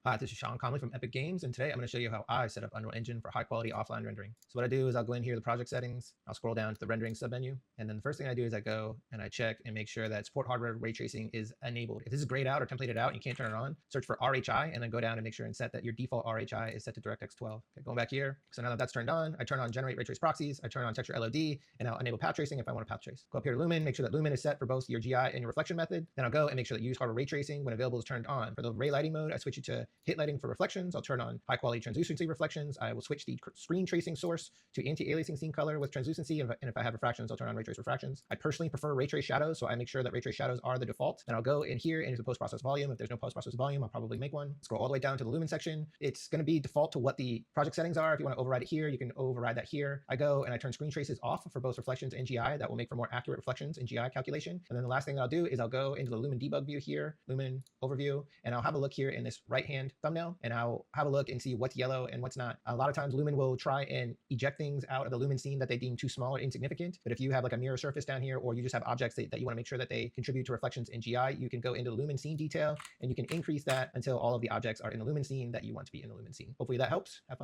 Hi, this is Sean Conley from Epic Games, and today I'm going to show you how I set up Unreal Engine for high-quality offline rendering. So what I do is I'll go in here to the project settings, I'll scroll down to the rendering submenu, and then the first thing I do is I go and I check and make sure that support hardware ray tracing is enabled. If this is grayed out or templated out and you can't turn it on, search for RHI and then go down and make sure and set that your default RHI is set to DirectX 12. Okay, going back here, so now that that's turned on, I turn on Generate Ray Trace Proxies, I turn on Texture LOD, and I'll enable path tracing if I want to path trace. Go up here to Lumen, make sure that Lumen is set for both your GI and your reflection method. Then I'll go and make sure that use hardware ray tracing when available is turned on. For the ray lighting mode, I switch it to hit lighting for reflection. I'll turn on high quality translucency reflections. I will switch the screen tracing source to anti-aliasing scene color with translucency. And if I have refractions, I'll turn on ray trace refractions. I personally prefer ray trace shadows, so I make sure that ray trace shadows are the default. And I'll go in here into the post-process volume. If there's no post-process volume, I'll probably make one. Scroll all the way down to the lumen section. It's going to be default to what the project settings are. If you want to override it here, you can override that here. I go and I turn screen traces off for both reflections and GI. That will make for more accurate reflections in GI calculation. And then the last thing that I'll do is I'll go into the lumen debug view here, lumen overview, and I'll have a look here in this right-hand thumbnail, and I'll have a look and see what's yellow and what's not. A lot of times Lumen will try and eject things out of the Lumen scene that they deem too small or insignificant. But if you have like a mirror surface down here, or you just have objects that you want to make sure that they contribute to reflections in GI, you can go into the Lumen scene detail and you can increase that until all of the objects are in the Lumen scene that you want to be in the Lumen scene. Hopefully that helps. Have fun.